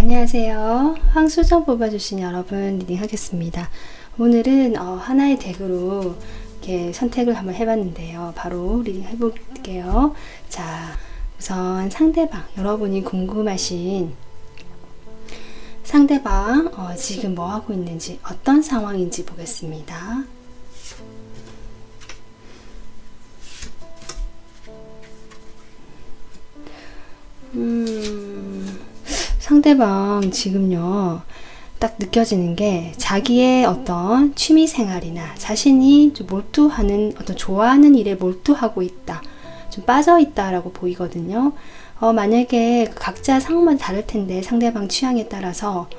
안녕하세요. 황수정 뽑아주신 여러분 리딩 하겠습니다. 오늘은 하나의 덱으로 이렇게 선택을 한번 해봤는데요. 바로 리딩 해볼게요. 자, 우선 상대방, 여러분이 궁금하신 상대방 지금 뭐 하고 있는지, 어떤 상황인지 보겠습니다. 상대방 지금요, 딱 느껴지는 게 자기의 어떤 취미 생활이나 자신이 좀 몰두하는 어떤 좋아하는 일에 몰두하고 있다, 좀 빠져 있다라고 보이거든요. 만약에 각자 상황만 다를 텐데 상대방 취향에 따라서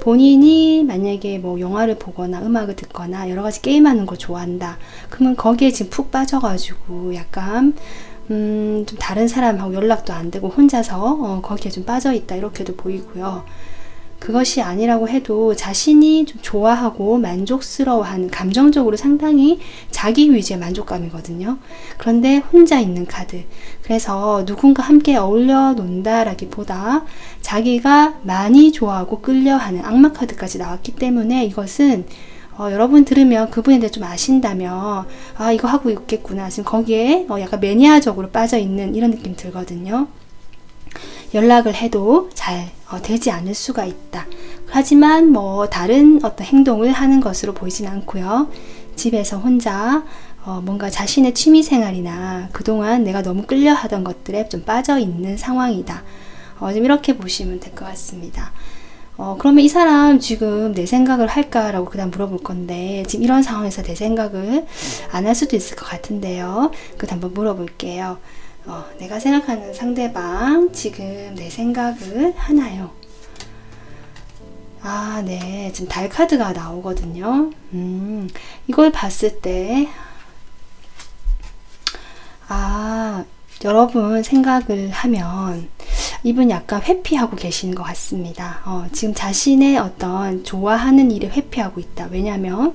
본인이 만약에 뭐 영화를 보거나 음악을 듣거나 여러 가지 게임하는 거 좋아한다, 그러면 거기에 지금 푹 빠져가지고 약간 좀 다른 사람하고 연락도 안 되고 혼자서 거기에 좀 빠져있다, 이렇게도 보이고요. 그것이 아니라고 해도 자신이 좀 좋아하고 만족스러워하는, 감정적으로 상당히 자기 위주의 만족감이거든요. 그런데 혼자 있는 카드. 그래서 누군가 함께 어울려 논다라기보다 자기가 많이 좋아하고 끌려하는 악마 카드까지 나왔기 때문에 이것은 여러분 들으면 그분에 대해 좀 아신다면 이거 하고 있겠구나, 지금 거기에 약간 매니아적으로 빠져있는 이런 느낌 들거든요. 연락을 해도 잘 되지 않을 수가 있다. 하지만 뭐 다른 어떤 행동을 하는 것으로 보이진 않고요. 집에서 혼자 뭔가 자신의 취미 생활이나 그동안 내가 너무 끌려하던 것들에 좀 빠져있는 상황이다. 좀 이렇게 보시면 될 것 같습니다. 그러면 이 사람 지금 내 생각을 할까라고 그다음 물어볼 건데, 지금 이런 상황에서 내 생각을 안 할 수도 있을 것 같은데요. 그다음 한번 물어볼게요. 내가 생각하는 상대방 지금 내 생각을 하나요? 네. 지금 달 카드가 나오거든요. 이걸 봤을 때 여러분 생각을 하면 이분 약간 회피하고 계시는 것 같습니다. 지금 자신의 어떤 좋아하는 일을 회피하고 있다. 왜냐하면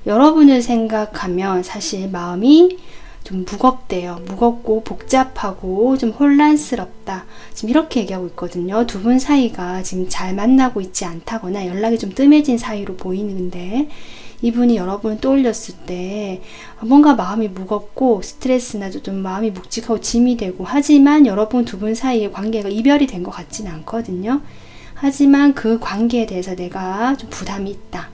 여러분을 생각하면 사실 마음이 좀 무겁대요. 무겁고 복잡하고 좀 혼란스럽다, 지금 이렇게 얘기하고 있거든요. 두 분 사이가 지금 잘 만나고 있지 않다거나 연락이 좀 뜸해진 사이로 보이는데, 이분이 여러분을 떠올렸을 때 뭔가 마음이 무겁고 스트레스나 좀 마음이 묵직하고 짐이 되고, 하지만 여러분 두 분 사이의 관계가 이별이 된 것 같지는 않거든요. 하지만 그 관계에 대해서 내가 좀 부담이 있다,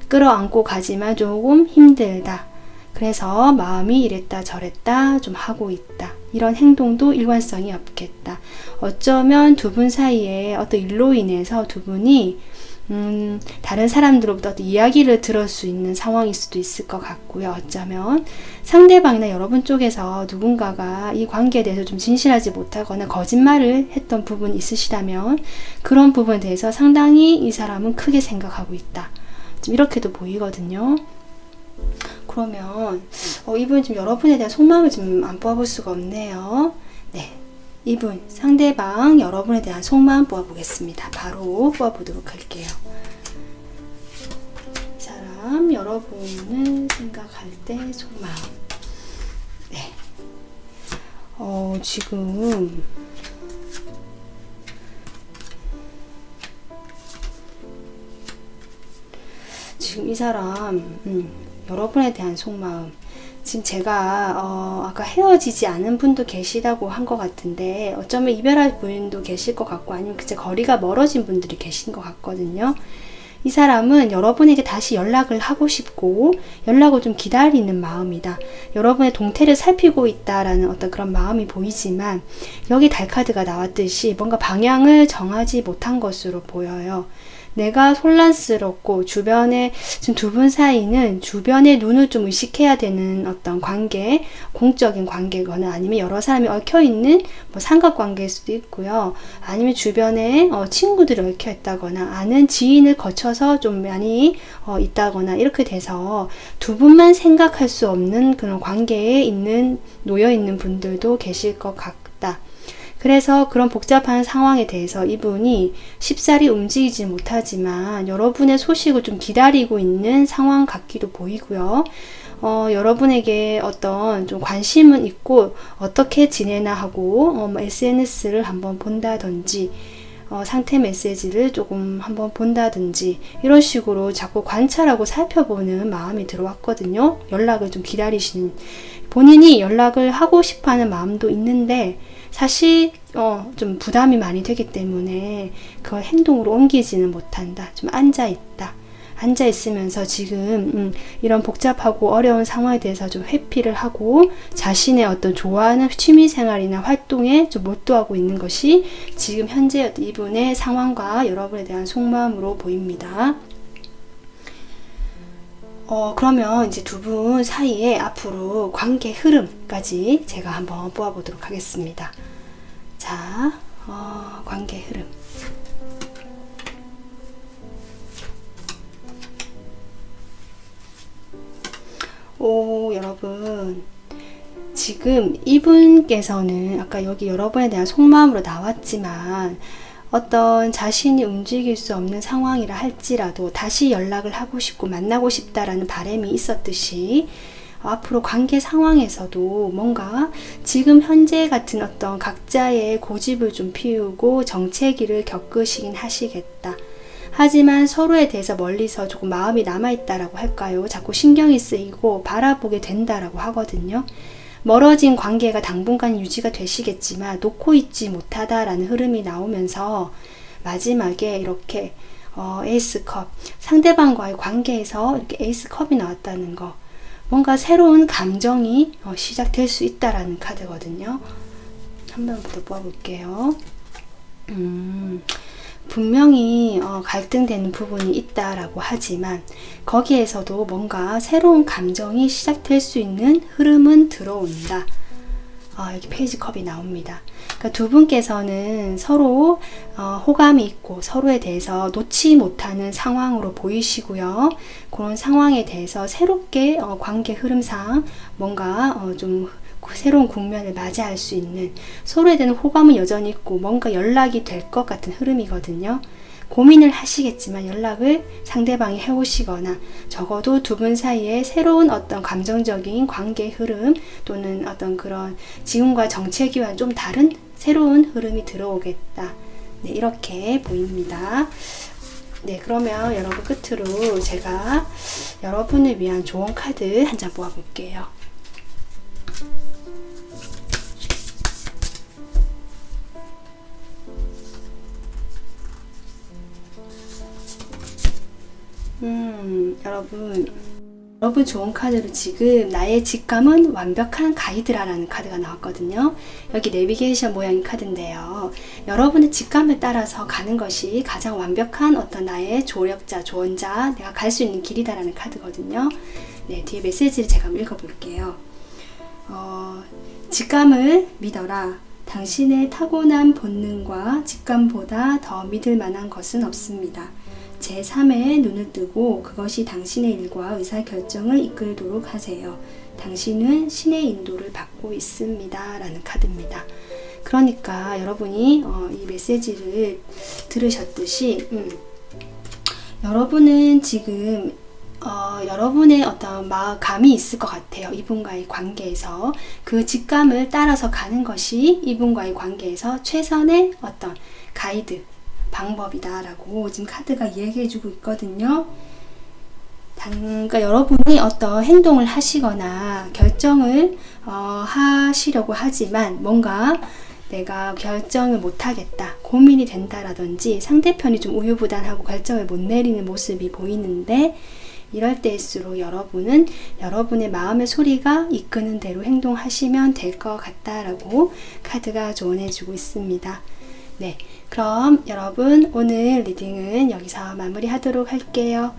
끌어안고 가지만 조금 힘들다, 그래서 마음이 이랬다 저랬다 좀 하고 있다, 이런 행동도 일관성이 없겠다. 어쩌면 두 분 사이에 어떤 일로 인해서 두 분이 다른 사람들로부터 어떤 이야기를 들을 수 있는 상황일 수도 있을 것 같고요. 어쩌면 상대방이나 여러분 쪽에서 누군가가 이 관계에 대해서 좀 진실하지 못하거나 거짓말을 했던 부분이 있으시다면 그런 부분에 대해서 상당히 이 사람은 크게 생각하고 있다, 좀 이렇게도 보이거든요. 그러면 이분 지금 여러분에 대한 속마음을 좀 안 뽑아볼 수가 없네요. 네, 이분 상대방 여러분에 대한 속마음 뽑아보겠습니다. 바로 뽑아보도록 할게요. 이 사람 여러분을 생각할 때 속마음. 네. 지금 이 사람 여러분에 대한 속마음, 지금 제가 아까 헤어지지 않은 분도 계시다고 한 것 같은데, 어쩌면 이별할 분도 계실 것 같고, 아니면 그제 거리가 멀어진 분들이 계신 것 같거든요. 이 사람은 여러분에게 다시 연락을 하고 싶고 연락을 좀 기다리는 마음이다. 여러분의 동태를 살피고 있다라는 어떤 그런 마음이 보이지만, 여기 달카드가 나왔듯이 뭔가 방향을 정하지 못한 것으로 보여요. 내가 혼란스럽고 주변에 지금 두 분 사이는 주변의 눈을 좀 의식해야 되는 어떤 관계, 공적인 관계거나 아니면 여러 사람이 얽혀있는 뭐 삼각관계일 수도 있고요. 아니면 주변에 친구들이 얽혀있다거나 아는 지인을 거쳐서 좀 많이 있다거나, 이렇게 돼서 두 분만 생각할 수 없는 그런 관계에 놓여있는 분들도 계실 것 같다. 그래서 그런 복잡한 상황에 대해서 이분이 쉽사리 움직이지 못하지만 여러분의 소식을 좀 기다리고 있는 상황 같기도 보이고요. 여러분에게 어떤 좀 관심은 있고 어떻게 지내나 하고 SNS를 한번 본다든지 상태 메시지를 조금 한번 본다든지 이런 식으로 자꾸 관찰하고 살펴보는 마음이 들어왔거든요. 연락을 좀 기다리시는, 본인이 연락을 하고 싶어하는 마음도 있는데 사실 좀 부담이 많이 되기 때문에 그걸 행동으로 옮기지는 못한다. 좀 앉아있다. 앉아있으면서 지금 이런 복잡하고 어려운 상황에 대해서 좀 회피를 하고 자신의 어떤 좋아하는 취미생활이나 활동에 좀 몰두하고 있는 것이 지금 현재 이분의 상황과 여러분에 대한 속마음으로 보입니다. 그러면 이제 두 분 사이에 앞으로 관계 흐름까지 제가 한번 뽑아보도록 하겠습니다. 자, 관계 흐름. 여러분. 지금 이분께서는 아까 여기 여러분에 대한 속마음으로 나왔지만 어떤 자신이 움직일 수 없는 상황이라 할지라도 다시 연락을 하고 싶고 만나고 싶다라는 바람이 있었듯이 앞으로 관계 상황에서도 뭔가 지금 현재 같은 어떤 각자의 고집을 좀 피우고 정체기를 겪으시긴 하시겠다. 하지만 서로에 대해서 멀리서 조금 마음이 남아있다라고 할까요? 자꾸 신경이 쓰이고 바라보게 된다라고 하거든요. 멀어진 관계가 당분간 유지가 되시겠지만 놓고 있지 못하다라는 흐름이 나오면서 마지막에 이렇게 에이스컵, 상대방과의 관계에서 이렇게 에이스컵이 나왔다는 거, 뭔가 새로운 감정이 시작될 수 있다라는 카드거든요. 한 번 더 뽑아볼게요. 분명히 갈등되는 부분이 있다라고 하지만 거기에서도 뭔가 새로운 감정이 시작될 수 있는 흐름은 들어온다. 여기 페이지 컵이 나옵니다. 그러니까 두 분께서는 서로 호감이 있고 서로에 대해서 놓지 못하는 상황으로 보이시고요. 그런 상황에 대해서 새롭게 관계 흐름상 뭔가 좀 새로운 국면을 맞이할 수 있는, 서로에 대한 호감은 여전히 있고 뭔가 연락이 될 것 같은 흐름이거든요. 고민을 하시겠지만 연락을 상대방이 해오시거나 적어도 두 분 사이에 새로운 어떤 감정적인 관계 흐름 또는 어떤 그런 지금과 정체기와는 좀 다른 새로운 흐름이 들어오겠다. 네, 이렇게 보입니다. 네, 그러면 여러분 끝으로 제가 여러분을 위한 조언 카드 한 장 뽑아볼게요. 여러분 좋은 카드로 지금 나의 직감은 완벽한 가이드라는 카드가 나왔거든요. 여기 내비게이션 모양의 카드인데요. 여러분의 직감을 따라서 가는 것이 가장 완벽한 어떤 나의 조력자, 조언자, 내가 갈 수 있는 길이다라는 카드거든요. 네, 뒤에 메시지를 제가 한번 읽어볼게요. 직감을 믿어라. 당신의 타고난 본능과 직감보다 더 믿을 만한 것은 없습니다. 제3의 눈을 뜨고 그것이 당신의 일과 의사결정을 이끌도록 하세요. 당신은 신의 인도를 받고 있습니다. 라는 카드입니다. 그러니까 여러분이 이 메시지를 들으셨듯이 여러분은 지금 여러분의 어떤 감이 있을 것 같아요. 이분과의 관계에서 그 직감을 따라서 가는 것이 이분과의 관계에서 최선의 어떤 가이드 방법이다 라고 지금 카드가 이야기해주고 있거든요. 그러니까 여러분이 어떤 행동을 하시거나 결정을 하시려고 하지만 뭔가 내가 결정을 못하겠다, 고민이 된다라든지 상대편이 좀 우유부단하고 결정을 못 내리는 모습이 보이는데 이럴 때일수록 여러분은 여러분의 마음의 소리가 이끄는 대로 행동하시면 될 것 같다라고 카드가 조언해주고 있습니다. 네, 그럼 여러분 오늘 리딩은 여기서 마무리하도록 할게요.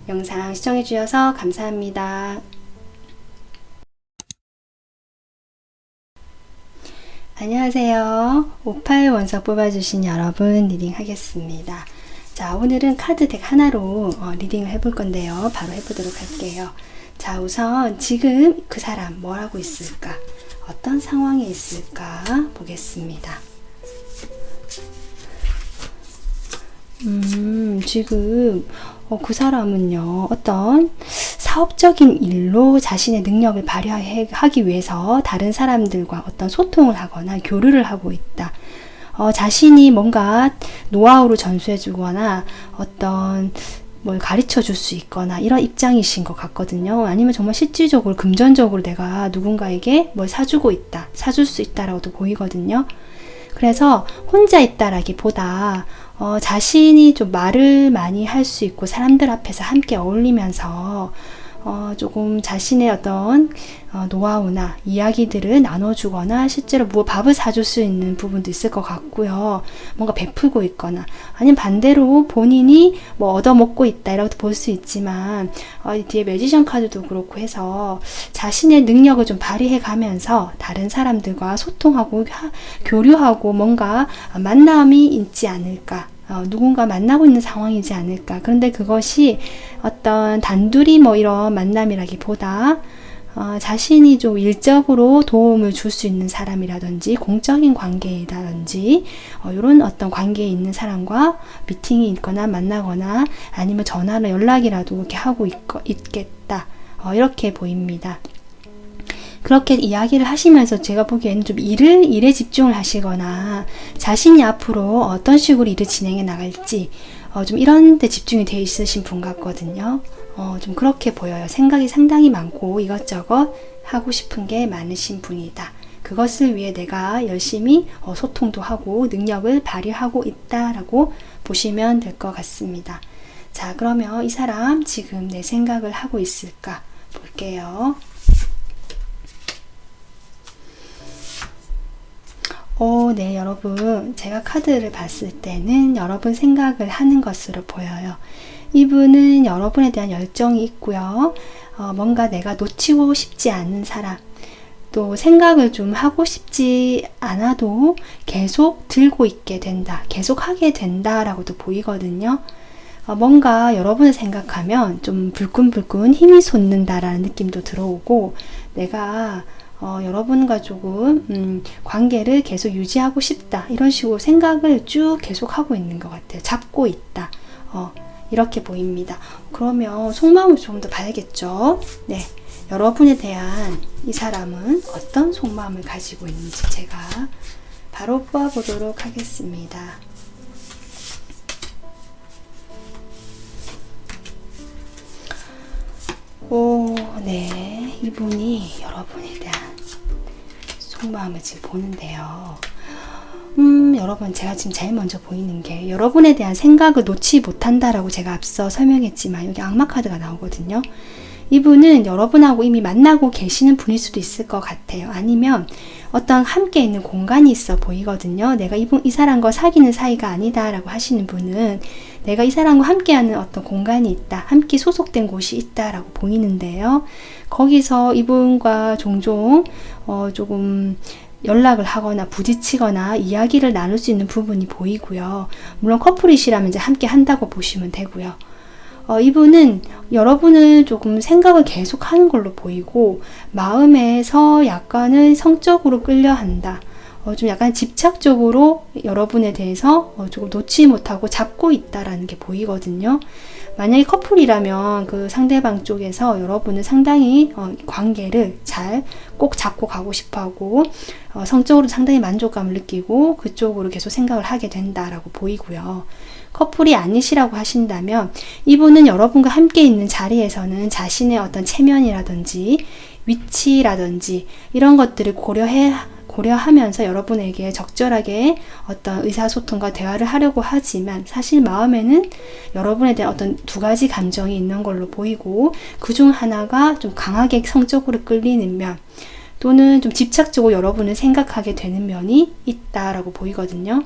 영상 시청해주셔서 감사합니다. 안녕하세요. 58 원석 뽑아주신 여러분 리딩 하겠습니다. 자, 오늘은 카드 덱 하나로 리딩을 해볼 건데요. 바로 해보도록 할게요. 자, 우선 지금 그 사람 뭘 하고 있을까? 어떤 상황에 있을까? 보겠습니다. 지금 그 사람은요, 어떤 사업적인 일로 자신의 능력을 발휘하기 위해서 다른 사람들과 어떤 소통을 하거나 교류를 하고 있다. 자신이 뭔가 노하우를 전수해 주거나 어떤 뭘 가르쳐 줄 수 있거나 이런 입장이신 것 같거든요. 아니면 정말 실질적으로 금전적으로 내가 누군가에게 뭘 사주고 있다, 사줄 수 있다라고도 보이거든요. 그래서 혼자 있다라기보다 자신이 좀 말을 많이 할 수 있고 사람들 앞에서 함께 어울리면서 조금 자신의 어떤 노하우나 이야기들을 나눠주거나 실제로 밥을 사줄 수 있는 부분도 있을 것 같고요. 뭔가 베풀고 있거나 아니면 반대로 본인이 뭐 얻어먹고 있다 이라고도 볼 수 있지만 뒤에 매지션 카드도 그렇고 해서 자신의 능력을 좀 발휘해 가면서 다른 사람들과 소통하고 교류하고 뭔가 만남이 있지 않을까, 누군가 만나고 있는 상황이지 않을까. 그런데 그것이 어떤 단둘이 뭐 이런 만남이라기보다 자신이 좀 일적으로 도움을 줄 수 있는 사람이라든지 공적인 관계이라든지 이런 어떤 관계에 있는 사람과 미팅이 있거나 만나거나 아니면 전화로 연락이라도 이렇게 하고 있겠다, 이렇게 보입니다. 그렇게 이야기를 하시면서 제가 보기에는 좀 일에 집중을 하시거나 자신이 앞으로 어떤 식으로 일을 진행해 나갈지 좀 이런 데 집중이 되어 있으신 분 같거든요. 좀 그렇게 보여요. 생각이 상당히 많고 이것저것 하고 싶은 게 많으신 분이다. 그것을 위해 내가 열심히 소통도 하고 능력을 발휘하고 있다라고 보시면 될 것 같습니다. 자, 그러면 이 사람 지금 내 생각을 하고 있을까 볼게요. 네, 여러분. 제가 카드를 봤을 때는 여러분 생각을 하는 것으로 보여요. 이분은 여러분에 대한 열정이 있고요. 뭔가 내가 놓치고 싶지 않은 사람, 또 생각을 좀 하고 싶지 않아도 계속 들고 있게 된다, 계속 하게 된다라고도 보이거든요. 뭔가 여러분을 생각하면 좀 불끈불끈 힘이 솟는다라는 느낌도 들어오고, 내가 여러분과 조금 관계를 계속 유지하고 싶다, 이런 식으로 생각을 쭉 계속 하고 있는 것 같아요. 잡고 있다, 이렇게 보입니다. 그러면 속마음을 좀 더 봐야겠죠. 네, 여러분에 대한 이 사람은 어떤 속마음을 가지고 있는지 제가 바로 뽑아보도록 하겠습니다. 네, 이분이 여러분에 대한 속마음을 지금 보는데요. 여러분, 제가 지금 제일 먼저 보이는 게 여러분에 대한 생각을 놓지 못한다라고 제가 앞서 설명했지만 여기 악마 카드가 나오거든요. 이분은 여러분하고 이미 만나고 계시는 분일 수도 있을 것 같아요. 아니면 어떤 함께 있는 공간이 있어 보이거든요. 내가 이 사람과 사귀는 사이가 아니다라고 하시는 분은 내가 이 사람과 함께하는 어떤 공간이 있다, 함께 소속된 곳이 있다라고 보이는데요. 거기서 이분과 종종 조금 연락을 하거나 부딪히거나 이야기를 나눌 수 있는 부분이 보이고요. 물론 커플이시라면 이제 함께 한다고 보시면 되고요. 이분은 여러분을 조금 생각을 계속 하는 걸로 보이고, 마음에서 약간은 성적으로 끌려한다. 좀 약간 집착적으로 여러분에 대해서 조금 놓지 못하고 잡고 있다라는 게 보이거든요. 만약에 커플이라면 그 상대방 쪽에서 여러분은 상당히 관계를 꼭 잡고 가고 싶어하고 성적으로 상당히 만족감을 느끼고 그쪽으로 계속 생각을 하게 된다라고 보이고요. 커플이 아니시라고 하신다면 이분은 여러분과 함께 있는 자리에서는 자신의 어떤 체면이라든지 위치라든지 이런 것들을 고려하면서 여러분에게 적절하게 어떤 의사소통과 대화를 하려고 하지만 사실 마음에는 여러분에 대한 어떤 두 가지 감정이 있는 걸로 보이고, 그중 하나가 좀 강하게 성적으로 끌리는 면, 또는 좀 집착적으로 여러분을 생각하게 되는 면이 있다라고 보이거든요.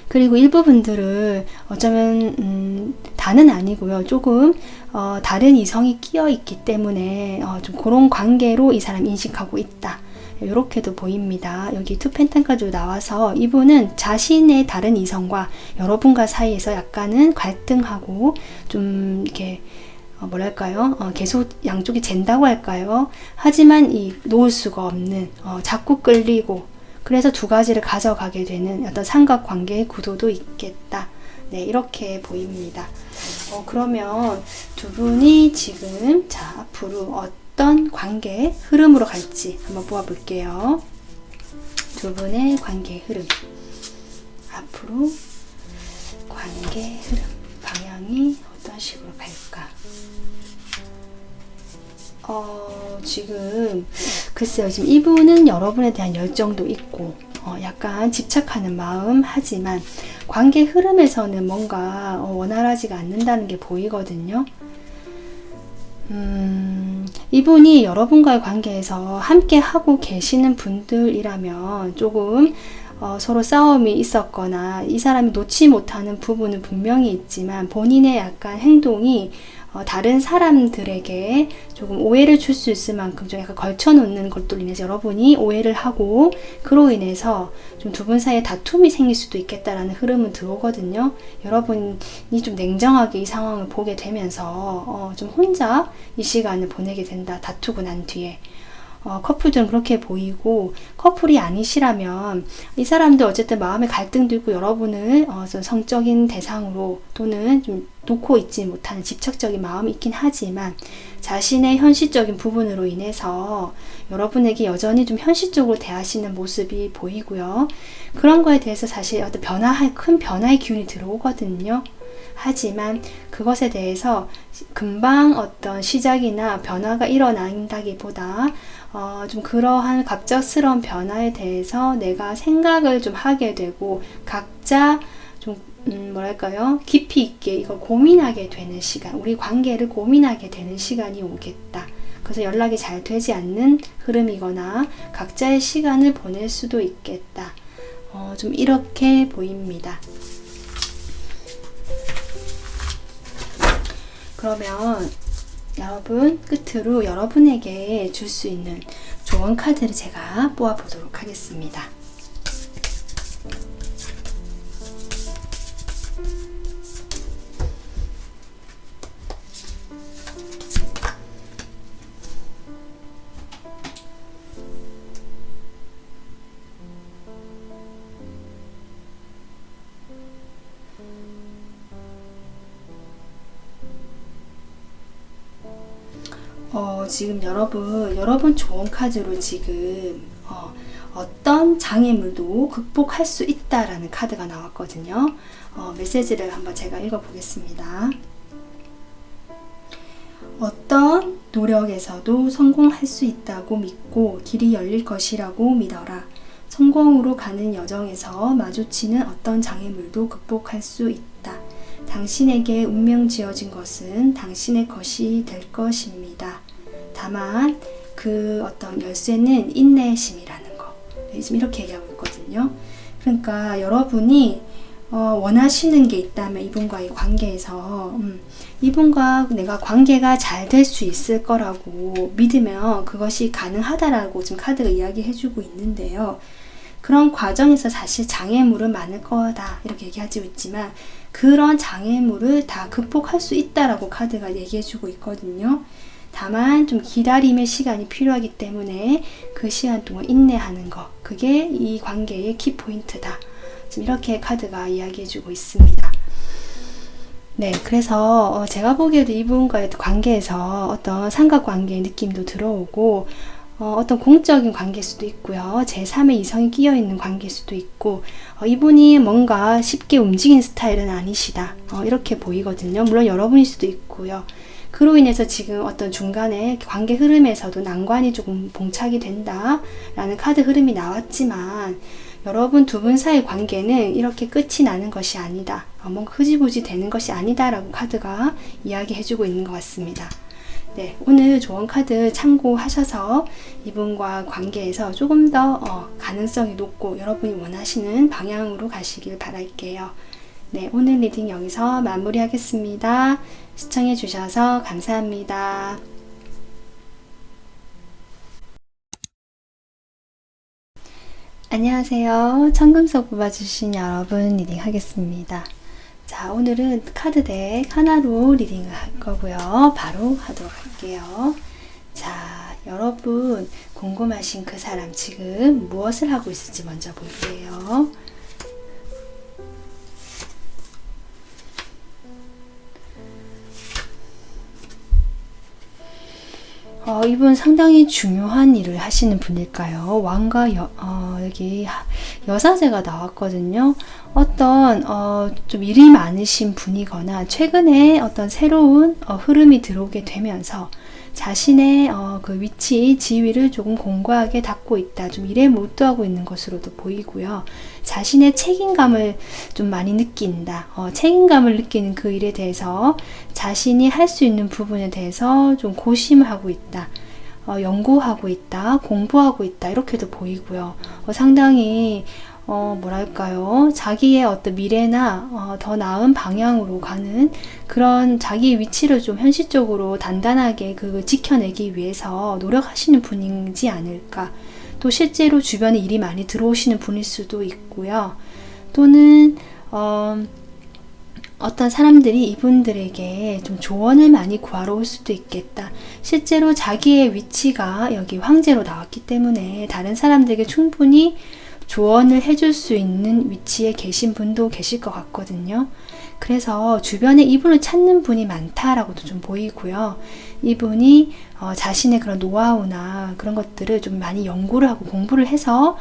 그리고 일부 분들은 어쩌면 다는 아니고요. 조금 다른 이성이 끼어 있기 때문에 좀 그런 관계로 이 사람 인식하고 있다, 이렇게도 보입니다. 여기 투 펜타클도 나와서 이분은 자신의 다른 이성과 여러분과 사이에서 약간은 갈등하고 좀 이렇게 뭐랄까요? 계속 양쪽이 잰다고 할까요? 하지만 놓을 수가 없는, 자꾸 끌리고, 그래서 두 가지를 가져가게 되는 어떤 삼각관계의 구도도 있겠다. 네, 이렇게 보입니다. 그러면 두 분이 지금 앞으로 어떤 관계 흐름으로 갈지 한번 보아볼게요. 두 분의 관계 흐름. 앞으로 관계 흐름 방향이 어떤 식으로 갈까? 지금 글쎄요, 지금 이분은 여러분에 대한 열정도 있고 약간 집착하는 마음 하지만 관계 흐름에서는 뭔가 원활하지가 않는다는 게 보이거든요. 이분이 여러분과의 관계에서 함께 하고 계시는 분들이라면 조금 서로 싸움이 있었거나 이 사람이 놓지 못하는 부분은 분명히 있지만 본인의 약간 행동이 다른 사람들에게 조금 오해를 줄 수 있을 만큼 좀 약간 걸쳐놓는 것들로 인해서 여러분이 오해를 하고 그로 인해서 좀 두 분 사이에 다툼이 생길 수도 있겠다라는 흐름은 들어오거든요. 여러분이 좀 냉정하게 이 상황을 보게 되면서 좀 혼자 이 시간을 보내게 된다. 다투고 난 뒤에. 커플들은 그렇게 보이고 커플이 아니시라면 이 사람들 어쨌든 마음에 갈등도 있고 여러분을 좀 성적인 대상으로 또는 좀 놓고 있지 못하는 집착적인 마음이 있긴 하지만 자신의 현실적인 부분으로 인해서 여러분에게 여전히 좀 현실적으로 대하시는 모습이 보이고요. 그런 거에 대해서 사실 어떤 큰 변화의 기운이 들어오거든요. 하지만 그것에 대해서 금방 어떤 시작이나 변화가 일어난다기보다 좀 그러한 갑작스러운 변화에 대해서 내가 생각을 좀 하게 되고 각자 좀 뭐랄까요? 깊이 있게 이걸 고민하게 되는 시간, 우리 관계를 고민하게 되는 시간이 오겠다. 그래서 연락이 잘 되지 않는 흐름이거나 각자의 시간을 보낼 수도 있겠다. 좀 이렇게 보입니다. 그러면 여러분 끝으로 여러분에게 줄 수 있는 조언 카드를 제가 뽑아보도록 하겠습니다. 지금 여러분 조언 카드로 지금 어떤 장애물도 극복할 수 있다라는 카드가 나왔거든요. 메시지를 한번 제가 읽어보겠습니다. 어떤 노력에서도 성공할 수 있다고 믿고 길이 열릴 것이라고 믿어라. 성공으로 가는 여정에서 마주치는 어떤 장애물도 극복할 수 있다. 당신에게 운명 지어진 것은 당신의 것이 될 것입니다. 다만 그 어떤 열쇠는 인내심이라는 거. 지금 이렇게 얘기하고 있거든요. 그러니까 여러분이 원하시는 게 있다면 이분과의 관계에서 이분과 내가 관계가 잘 될 수 있을 거라고 믿으면 그것이 가능하다라고 지금 카드가 이야기해주고 있는데요. 그런 과정에서 사실 장애물은 많을 거다 이렇게 얘기하고 있지만 그런 장애물을 다 극복할 수 있다라고 카드가 얘기해주고 있거든요. 다만 좀 기다림의 시간이 필요하기 때문에 그 시간 동안 인내하는 거, 그게 이 관계의 키포인트다. 지금 이렇게 카드가 이야기해주고 있습니다. 네, 그래서 제가 보기에도 이분과의 관계에서 어떤 삼각관계의 느낌도 들어오고 어떤 공적인 관계일 수도 있고요. 제3의 이성이 끼어있는 관계일 수도 있고 이분이 뭔가 쉽게 움직이는 스타일은 아니시다. 이렇게 보이거든요. 물론 여러분일 수도 있고요. 그로 인해서 지금 어떤 중간에 관계 흐름에서도 난관이 조금 봉착이 된다 라는 카드 흐름이 나왔지만 여러분 두 분 사이 관계는 이렇게 끝이 나는 것이 아니다. 뭔가 흐지부지 되는 것이 아니다 라고 카드가 이야기해주고 있는 것 같습니다. 네, 오늘 조언 카드 참고하셔서 이분과 관계에서 조금 더 가능성이 높고 여러분이 원하시는 방향으로 가시길 바랄게요. 네, 오늘 리딩 여기서 마무리하겠습니다. 시청해주셔서 감사합니다. 안녕하세요. 청금석 뽑아주신 여러분 리딩 하겠습니다. 자, 오늘은 카드덱 하나로 리딩을 할 거고요. 바로 하도록 할게요. 자, 여러분 궁금하신 그 사람 지금 무엇을 하고 있을지 먼저 볼게요. 이분 상당히 중요한 일을 하시는 분일까요? 왕과 여기 여사제가 나왔거든요. 어떤 좀 일이 많으신 분이거나 최근에 어떤 새로운 흐름이 들어오게 되면서 자신의 그 위치, 지위를 조금 공고하게 닦고 있다. 좀 일에 몰두하고 있는 것으로도 보이고요. 자신의 책임감을 좀 많이 느낀다. 책임감을 느끼는 그 일에 대해서 자신이 할 수 있는 부분에 대해서 좀 고심을 하고 있다. 연구하고 있다. 공부하고 있다. 이렇게도 보이고요. 상당히 뭐랄까요, 자기의 어떤 미래나 더 나은 방향으로 가는 그런 자기의 위치를 좀 현실적으로 단단하게 지켜내기 위해서 노력하시는 분이지 않을까. 또 실제로 주변에 일이 많이 들어오시는 분일 수도 있고요. 또는 어떤 사람들이 이분들에게 좀 조언을 많이 구하러 올 수도 있겠다. 실제로 자기의 위치가 여기 황제로 나왔기 때문에 다른 사람들에게 충분히 조언을 해줄 수 있는 위치에 계신 분도 계실 것 같거든요. 그래서 주변에 이분을 찾는 분이 많다라고도 좀 보이고요. 이분이 자신의 그런 노하우나 그런 것들을 좀 많이 연구를 하고 공부를 해서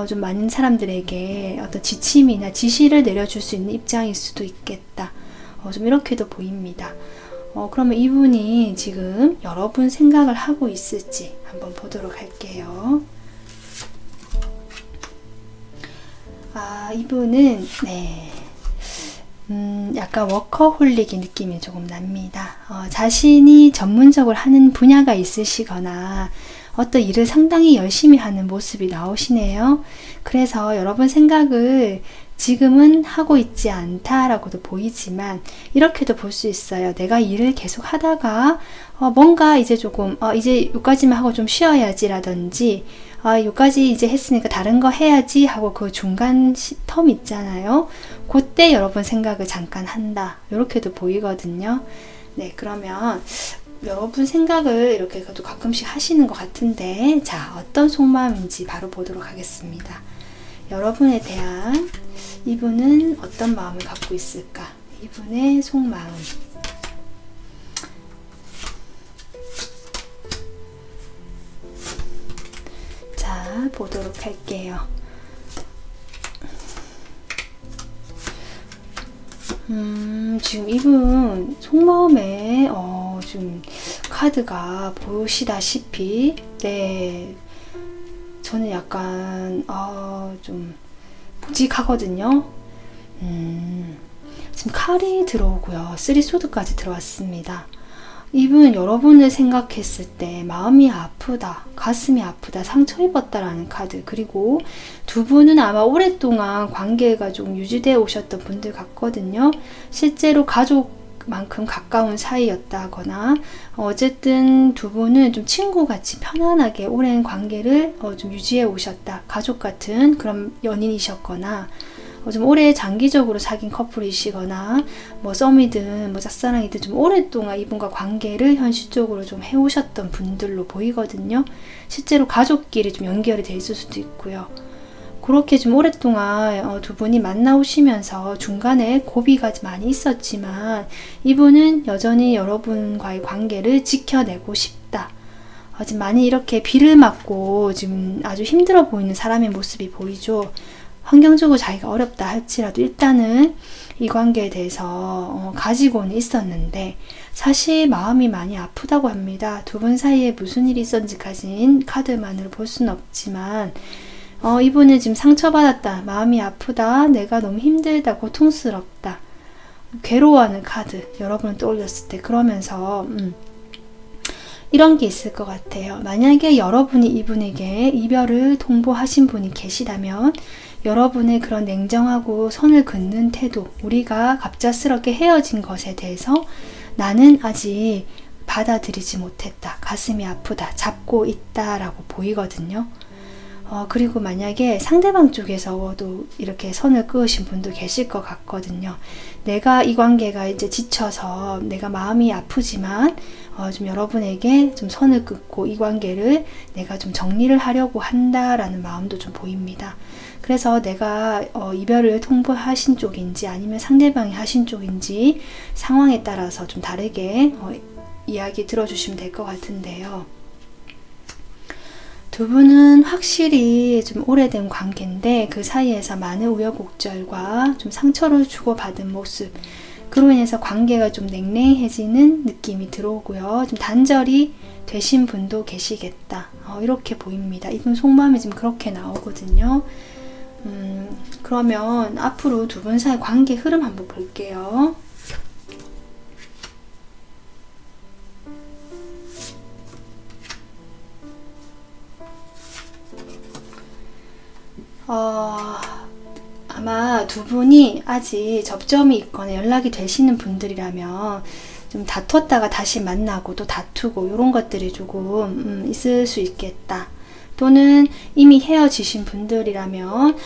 좀 많은 사람들에게 어떤 지침이나 지시를 내려줄 수 있는 입장일 수도 있겠다. 좀 이렇게도 보입니다. 그러면 이분이 지금 여러분 생각을 하고 있을지 한번 보도록 할게요. 이분은 약간 워커홀릭의 느낌이 조금 납니다. 자신이 전문적으로 하는 분야가 있으시거나 어떤 일을 상당히 열심히 하는 모습이 나오시네요. 그래서 여러분 생각을 지금은 하고 있지 않다라고도 보이지만 이렇게도 볼 수 있어요. 내가 일을 계속 하다가 뭔가 이제 조금 이제 여기까지만 하고 좀 쉬어야지 라든지 여기까지 이제 했으니까 다른 거 해야지 하고 그 중간 텀 있잖아요. 그때 여러분 생각을 잠깐 한다. 이렇게도 보이거든요. 네, 그러면 여러분 생각을 이렇게 가끔씩 하시는 것 같은데, 자, 어떤 속마음인지 바로 보도록 하겠습니다. 여러분에 대한 이분은 어떤 마음을 갖고 있을까? 이분의 속마음. 자, 보도록 할게요. 지금 이분 속마음에 지금 카드가 보시다시피 저는 약간 좀 묵직하거든요. 지금 칼이 들어오고요. 3소드까지 들어왔습니다. 이분 여러분을 생각했을 때 마음이 아프다, 가슴이 아프다, 상처 입었다라는 카드. 그리고 두 분은 아마 오랫동안 관계가 좀 유지되어 오셨던 분들 같거든요. 실제로 가족만큼 가까운 사이였다거나 어쨌든 두 분은 좀 친구같이 편안하게 오랜 관계를 좀 유지해 오셨다. 가족 같은 그런 연인이셨거나 좀 오래 장기적으로 사귄 커플이시거나 썸이든 짝사랑이든 좀 오랫동안 이분과 관계를 현실적으로 좀 해오셨던 분들로 보이거든요. 실제로 가족끼리 좀 연결이 돼 있을 수도 있고요. 그렇게 좀 오랫동안 두 분이 만나오시면서 중간에 고비가 많이 있었지만 이분은 여전히 여러분과의 관계를 지켜내고 싶다. 지금 많이 이렇게 비를 맞고 지금 아주 힘들어 보이는 사람의 모습이 보이죠. 환경적으로 자기가 어렵다 할지라도 일단은 이 관계에 대해서 가지고는 있었는데 사실 마음이 많이 아프다고 합니다. 두 분 사이에 무슨 일이 있었는지까지는 카드만으로 볼 수는 없지만 이분은 지금 상처받았다, 마음이 아프다, 내가 너무 힘들다, 고통스럽다, 괴로워하는 카드 여러분을 떠올렸을 때 그러면서 이런 게 있을 것 같아요. 만약에 여러분이 이분에게 이별을 통보하신 분이 계시다면 여러분의 그런 냉정하고 선을 긋는 태도, 우리가 갑작스럽게 헤어진 것에 대해서 나는 아직 받아들이지 못했다, 가슴이 아프다, 잡고 있다 라고 보이거든요. 그리고 만약에 상대방 쪽에서도 이렇게 선을 그으신 분도 계실 것 같거든요. 내가 이 관계가 이제 지쳐서 내가 마음이 아프지만 좀 여러분에게 좀 선을 긋고 이 관계를 내가 좀 정리를 하려고 한다라는 마음도 좀 보입니다. 그래서 내가 이별을 통보하신 쪽인지 아니면 상대방이 하신 쪽인지 상황에 따라서 좀 다르게 이야기 들어주시면 될 것 같은데요. 두 분은 확실히 좀 오래된 관계인데 그 사이에서 많은 우여곡절과 좀 상처를 주고받은 모습, 그로 인해서 관계가 좀 냉랭해지는 느낌이 들어오고요. 좀 단절이 되신 분도 계시겠다. 이렇게 보입니다. 이분 속마음이 지금 그렇게 나오거든요. 그러면 앞으로 두 분 사이 관계 흐름 한번 볼게요. 아마 두 분이 아직 접점이 있거나 연락이 되시는 분들이라면 좀 다퉜다가 다시 만나고 또 다투고 이런 것들이 조금 있을 수 있겠다. 또는 이미 헤어지신 분들이라면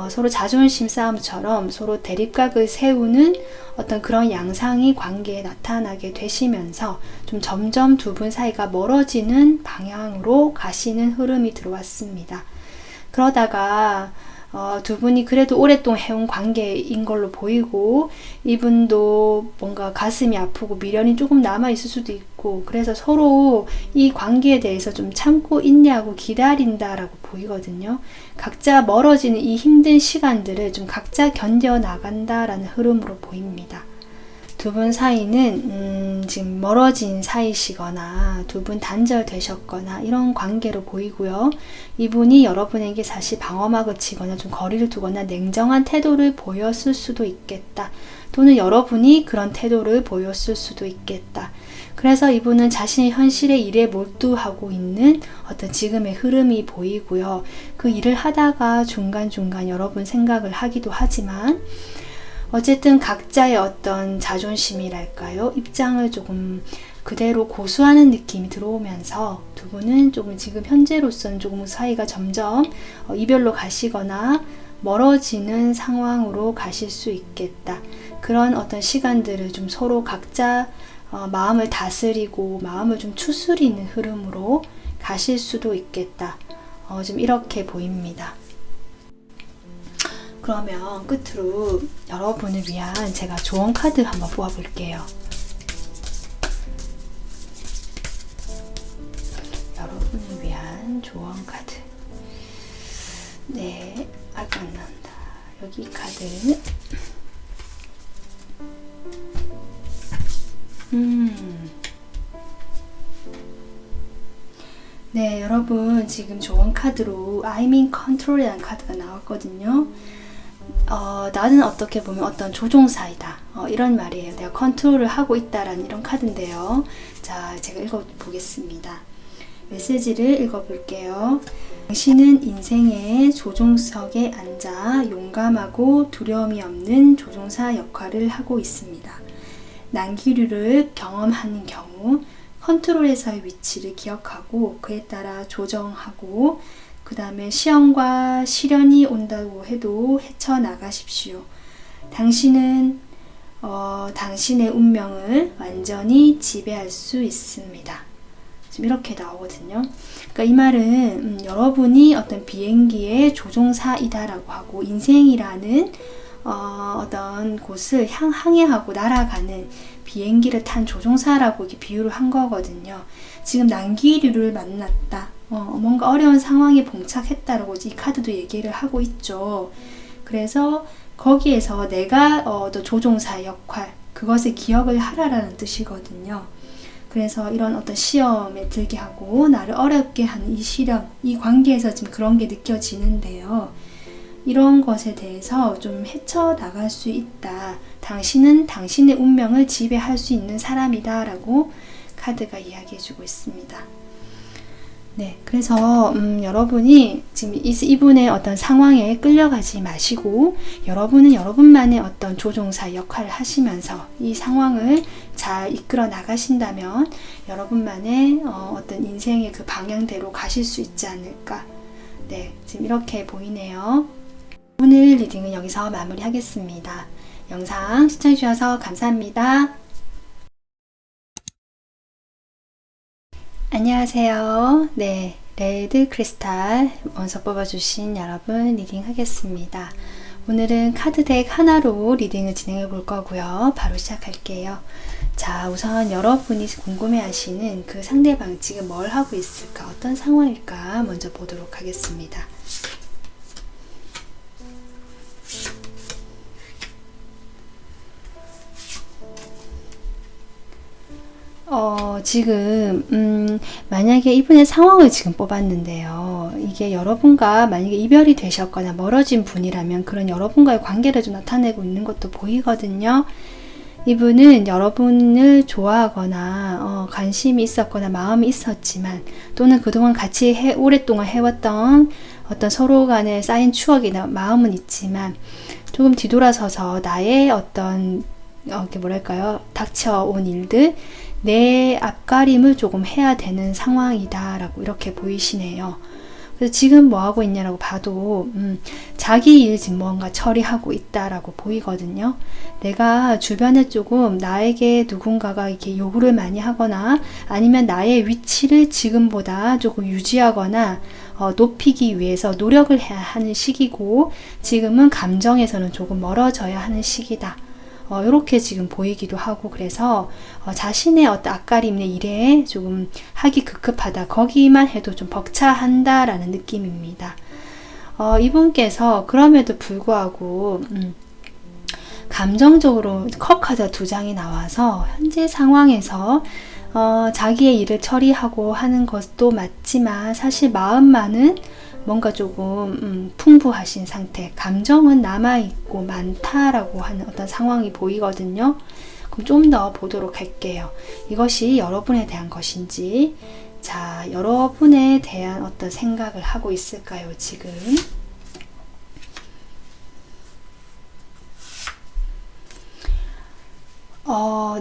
서로 자존심 싸움처럼 서로 대립각을 세우는 어떤 그런 양상이 관계에 나타나게 되시면서 좀 점점 두 분 사이가 멀어지는 방향으로 가시는 흐름이 들어왔습니다. 그러다가 두 분이 그래도 오랫동안 해온 관계인 걸로 보이고 이분도 뭔가 가슴이 아프고 미련이 조금 남아있을 수도 있고 그래서 서로 이 관계에 대해서 좀 참고 있냐고 기다린다라고 보이거든요. 각자 멀어지는 이 힘든 시간들을 좀 각자 견뎌나간다라는 흐름으로 보입니다. 두 분 사이는 지금 멀어진 사이시거나 두 분 단절되셨거나 이런 관계로 보이고요. 이분이 여러분에게 사실 방어막을 치거나 좀 거리를 두거나 냉정한 태도를 보였을 수도 있겠다. 또는 여러분이 그런 태도를 보였을 수도 있겠다. 그래서 이분은 자신의 현실의 일에 몰두하고 있는 어떤 지금의 흐름이 보이고요. 그 일을 하다가 중간중간 여러분 생각을 하기도 하지만 어쨌든 각자의 어떤 자존심이랄까요? 입장을 조금 그대로 고수하는 느낌이 들어오면서 두 분은 조금 지금 현재로서는 조금 사이가 점점 이별로 가시거나 멀어지는 상황으로 가실 수 있겠다. 그런 어떤 시간들을 좀 서로 각자 마음을 다스리고 마음을 좀 추스리는 흐름으로 가실 수도 있겠다. 좀 이렇게 보입니다. 그러면 끝으로 여러분을 위한 제가 조언 카드 한번 뽑아볼게요. 여러분을 위한 조언 카드. 네, 아까 안 나온다. 여기 카드. 네, 여러분 지금 조언 카드로 I'm in control이라는 카드가 나왔거든요. 나는 어떻게 보면 어떤 조종사이다. 이런 말이에요. 내가 컨트롤을 하고 있다라는 이런 카드인데요. 자, 제가 읽어보겠습니다. 메시지를 읽어볼게요. 당신은 인생의 조종석에 앉아 용감하고 두려움이 없는 조종사 역할을 하고 있습니다. 난기류를 경험하는 경우 컨트롤에서의 위치를 기억하고 그에 따라 조정하고 그 다음에 시험과 시련이 온다고 해도 헤쳐나가십시오. 당신은 당신의 운명을 완전히 지배할 수 있습니다. 지금 이렇게 나오거든요. 그러니까 이 말은 여러분이 어떤 비행기의 조종사이다라고 하고 인생이라는 어떤 곳을 항해하고 날아가는 비행기를 탄 조종사라고 이렇게 비유를 한 거거든요. 지금 난기류를 만났다. 뭔가 어려운 상황에 봉착했다라고 이 카드도 얘기를 하고 있죠. 그래서 거기에서 내가 조종사의 역할, 그것을 기억을 하라라는 뜻이거든요. 그래서 이런 어떤 시험에 들게 하고 나를 어렵게 하는 이 시련, 이 관계에서 지금 그런 게 느껴지는데요. 이런 것에 대해서 좀 헤쳐나갈 수 있다. 당신은 당신의 운명을 지배할 수 있는 사람이다 라고 카드가 이야기해주고 있습니다. 네, 그래서 여러분이 지금 이분의 어떤 상황에 끌려가지 마시고 여러분은 여러분만의 어떤 조종사 역할을 하시면서 이 상황을 잘 이끌어 나가신다면 여러분만의 어떤 인생의 그 방향대로 가실 수 있지 않을까. 네, 지금 이렇게 보이네요. 오늘 리딩은 여기서 마무리하겠습니다. 영상 시청해주셔서 감사합니다. 안녕하세요. 네, 레드 크리스탈 원서 뽑아주신 여러분 리딩 하겠습니다. 오늘은 카드 덱 하나로 리딩을 진행해 볼 거고요. 바로 시작할게요. 자, 우선 여러분이 궁금해하시는 그 상대방이 지금 뭘 하고 있을까, 어떤 상황일까 먼저 보도록 하겠습니다. 지금 만약에 이분의 상황을 지금 뽑았는데요. 이게 여러분과 만약에 이별이 되셨거나 멀어진 분이라면 그런 여러분과의 관계를 좀 나타내고 있는 것도 보이거든요. 이분은 여러분을 좋아하거나 관심이 있었거나 마음이 있었지만, 또는 그동안 같이 오랫동안 해왔던 어떤 서로 간에 쌓인 추억이나 마음은 있지만, 조금 뒤돌아서서 나의 어떤 뭐랄까요, 닥쳐온 일들, 내 앞가림을 조금 해야 되는 상황이다 라고 이렇게 보이시네요. 그래서 지금 뭐 하고 있냐라고 봐도 자기 일 지금 뭔가 처리하고 있다라고 보이거든요. 내가 주변에 조금 나에게 누군가가 이렇게 요구를 많이 하거나 아니면 나의 위치를 지금보다 조금 유지하거나 높이기 위해서 노력을 해야 하는 시기고, 지금은 감정에서는 조금 멀어져야 하는 시기다. 이렇게 지금 보이기도 하고, 그래서 자신의 어떤 앞가림의 일에 조금 하기 급급하다, 거기만 해도 좀 벅차한다 라는 느낌입니다. 이분께서 그럼에도 불구하고 감정적으로 컵카드 2장이 나와서 현재 상황에서 자기의 일을 처리하고 하는 것도 맞지만, 사실 마음만은 뭔가 조금 풍부하신 상태, 감정은 남아있고 많다라고 하는 어떤 상황이 보이거든요. 그럼 좀 더 보도록 할게요. 이것이 여러분에 대한 것인지, 자, 여러분에 대한 어떤 생각을 하고 있을까요, 지금?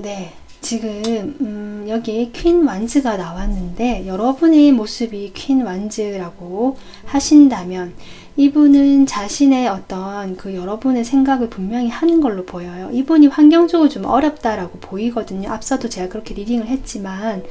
네. 지금 여기 퀸 완즈가 나왔는데, 여러분의 모습이 퀸 완즈라고 하신다면 이분은 자신의 어떤 그 여러분의 생각을 분명히 하는 걸로 보여요. 이분이 환경적으로 좀 어렵다라고 보이거든요. 앞서도 제가 그렇게 리딩을 했지만,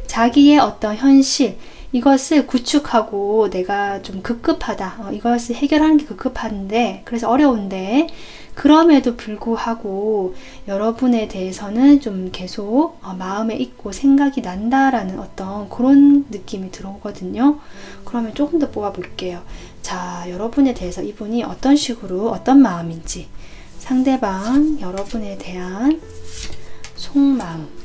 자기의 어떤 현실, 이것을 구축하고 내가 좀 급급하다, 이것을 해결하는 게 급급한데, 그래서 어려운데, 그럼에도 불구하고 여러분에 대해서는 좀 계속 마음에 있고 생각이 난다라는 어떤 그런 느낌이 들어오거든요. 그러면 조금 더 뽑아볼게요. 자, 여러분에 대해서 이분이 어떤 식으로, 어떤 마음인지, 상대방 여러분에 대한 속마음.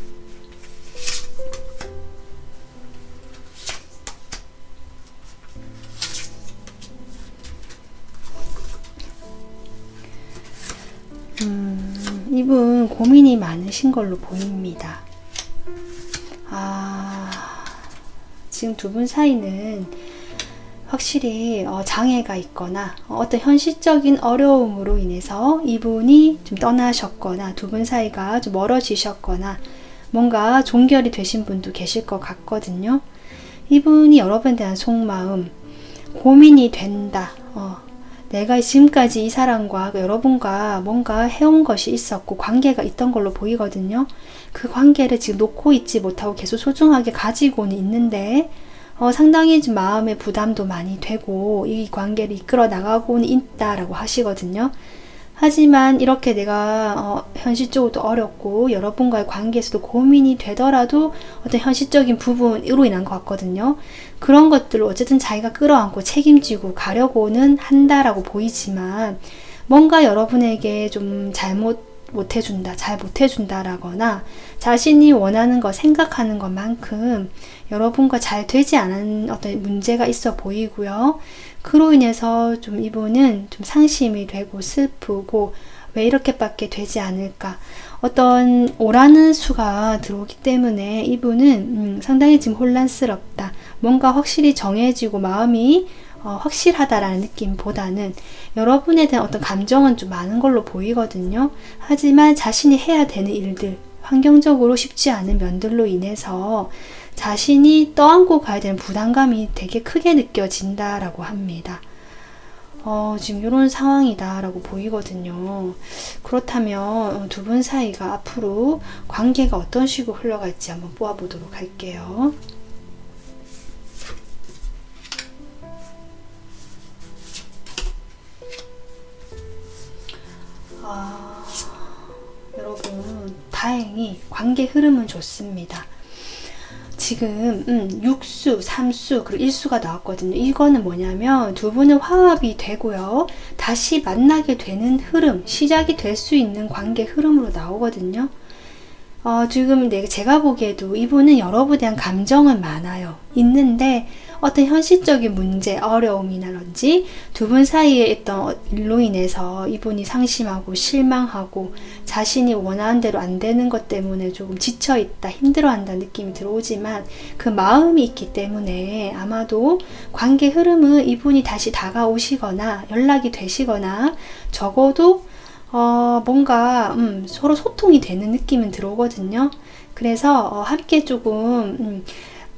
이분 고민이 많으신 걸로 보입니다. 지금 두 분 사이는 확실히 장애가 있거나 어떤 현실적인 어려움으로 인해서 이분이 좀 떠나셨거나 두 분 사이가 좀 멀어지셨거나 뭔가 종결이 되신 분도 계실 것 같거든요. 이분이 여러분에 대한 속마음, 고민이 된다. 내가 지금까지 이 사람과 여러분과 뭔가 해온 것이 있었고 관계가 있던 걸로 보이거든요. 그 관계를 지금 놓고 있지 못하고 계속 소중하게 가지고는 있는데 상당히 좀 마음의 부담도 많이 되고 이 관계를 이끌어 나가고는 있다라고 하시거든요. 하지만 이렇게 내가 현실적으로도 어렵고 여러분과의 관계에서도 고민이 되더라도 어떤 현실적인 부분으로 인한 것 같거든요. 그런 것들을 어쨌든 자기가 끌어안고 책임지고 가려고는 한다라고 보이지만, 뭔가 여러분에게 좀 잘 못해준다라거나 자신이 원하는 거, 생각하는 것만큼 여러분과 잘 되지 않은 어떤 문제가 있어 보이고요. 그로 인해서 좀 이분은 좀 상심이 되고 슬프고, 왜 이렇게밖에 되지 않을까, 어떤 오라는 수가 들어오기 때문에 이분은 상당히 지금 혼란스럽다, 뭔가 확실히 정해지고 마음이 확실하다라는 느낌보다는 여러분에 대한 어떤 감정은 좀 많은 걸로 보이거든요. 하지만 자신이 해야 되는 일들, 환경적으로 쉽지 않은 면들로 인해서 자신이 떠안고 가야 되는 부담감이 되게 크게 느껴진다라고 합니다. 지금 이런 상황이다 라고 보이거든요. 그렇다면 두 분 사이가 앞으로 관계가 어떤 식으로 흘러갈지 한번 뽑아보도록 할게요. 여러분, 다행히 관계 흐름은 좋습니다. 지금 6수, 3수, 그리고 1수가 나왔거든요. 이거는 뭐냐면 두 분은 화합이 되고요. 다시 만나게 되는 흐름, 시작이 될 수 있는 관계 흐름으로 나오거든요. 지금 제가 보기에도 이분은 여러분에 대한 감정은 많아요. 있는데 어떤 현실적인 문제, 어려움이라든지 두 분 사이에 있던 일로 인해서 이분이 상심하고 실망하고 자신이 원하는 대로 안 되는 것 때문에 조금 지쳐있다, 힘들어한다는 느낌이 들어오지만 그 마음이 있기 때문에 아마도 관계 흐름은 이분이 다시 다가오시거나 연락이 되시거나 적어도 뭔가 서로 소통이 되는 느낌은 들어오거든요. 그래서 함께 조금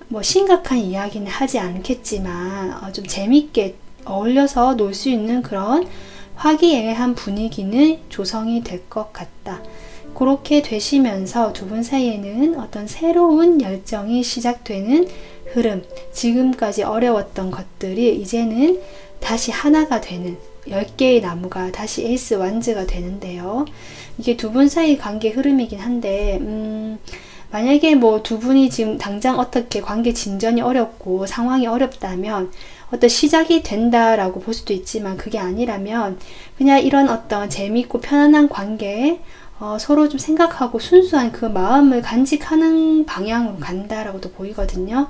뭐 심각한 이야기는 하지 않겠지만 좀 재밌게 어울려서 놀 수 있는 그런 화기애애한 분위기는 조성이 될 것 같다. 그렇게 되시면서 두 분 사이에는 어떤 새로운 열정이 시작되는 흐름, 지금까지 어려웠던 것들이 이제는 다시 하나가 되는 10개의 나무가 다시 에이스 완즈가 되는데요. 이게 두 분 사이 관계 흐름이긴 한데 만약에 뭐 두 분이 지금 당장 어떻게 관계 진전이 어렵고 상황이 어렵다면 어떤 시작이 된다라고 볼 수도 있지만 그게 아니라면 그냥 이런 어떤 재미있고 편안한 관계에 서로 좀 생각하고 순수한 그 마음을 간직하는 방향으로 간다라고도 보이거든요.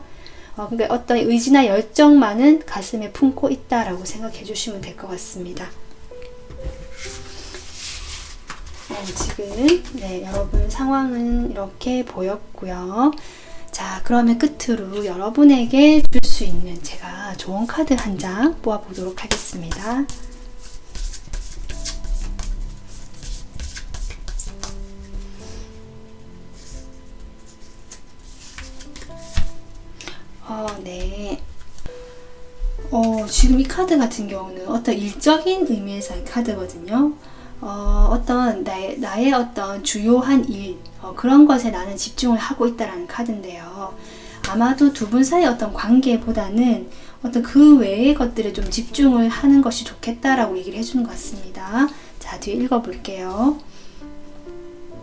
그러니까 어떤 의지나 열정만은 가슴에 품고 있다라고 생각해 주시면 될 것 같습니다. 지금 여러분 상황은 이렇게 보였고요. 자, 그러면 끝으로 여러분에게 줄 수 있는 제가 조언 카드 한 장 뽑아 보도록 하겠습니다. 네. 지금 이 카드 같은 경우는 어떤 일적인 의미에서의 카드거든요. 어떤 나의 어떤 주요한 일, 그런 것에 나는 집중을 하고 있다라는 카드인데요. 아마도 두 분 사이 어떤 관계보다는 어떤 그 외의 것들에 좀 집중을 하는 것이 좋겠다라고 얘기를 해주는 것 같습니다. 자, 뒤에 읽어볼게요.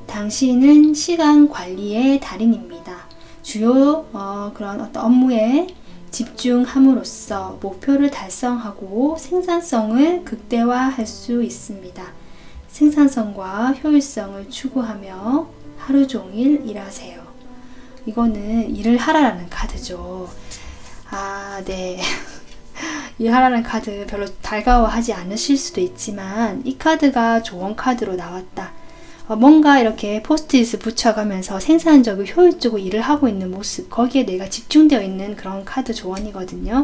당신은 시간 관리의 달인입니다. 주요 그런 어떤 업무에 집중함으로써 목표를 달성하고 생산성을 극대화할 수 있습니다. 생산성과 효율성을 추구하며 하루 종일 일하세요. 이거는 일을 하라라는 카드죠. 네. 일하라는 카드 별로 달가워하지 않으실 수도 있지만 이 카드가 조언 카드로 나왔다. 뭔가 이렇게 포스트잇을 붙여가면서 생산적이고 효율적으로 일을 하고 있는 모습, 거기에 내가 집중되어 있는 그런 카드 조언이거든요.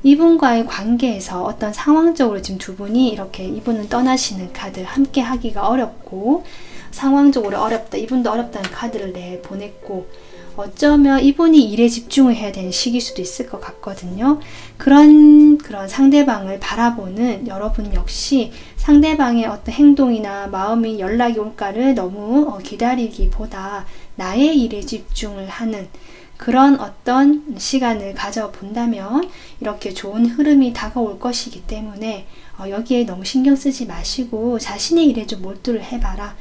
이분과의 관계에서 어떤 상황적으로 지금 두 분이 이렇게 이분은 떠나시는 카드, 함께 하기가 어렵고 상황적으로 어렵다, 이분도 어렵다는 카드를 보냈고 어쩌면 이분이 일에 집중을 해야 되는 시기일 수도 있을 것 같거든요. 그런 상대방을 바라보는 여러분 역시 상대방의 어떤 행동이나 마음이 연락이 올까를 너무 기다리기보다 나의 일에 집중을 하는 그런 어떤 시간을 가져본다면 이렇게 좋은 흐름이 다가올 것이기 때문에 여기에 너무 신경 쓰지 마시고 자신의 일에 좀 몰두를 해봐라.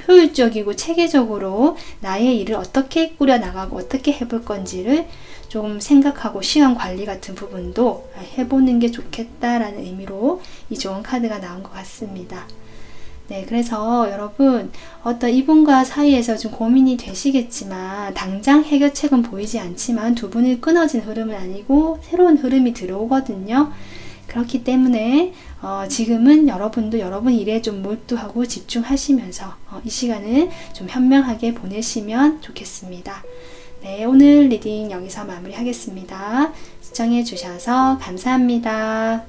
효율적이고 체계적으로 나의 일을 어떻게 꾸려나가고 어떻게 해볼 건지를 좀 생각하고 시간 관리 같은 부분도 해보는 게 좋겠다라는 의미로 이 조언 카드가 나온 것 같습니다. 네, 그래서 여러분 어떤 이분과 사이에서 좀 고민이 되시겠지만 당장 해결책은 보이지 않지만 두 분이 끊어진 흐름은 아니고 새로운 흐름이 들어오거든요. 그렇기 때문에 지금은 여러분도 여러분 일에 좀 몰두하고 집중하시면서 이 시간을 좀 현명하게 보내시면 좋겠습니다. 네, 오늘 리딩 여기서 마무리하겠습니다. 시청해 주셔서 감사합니다.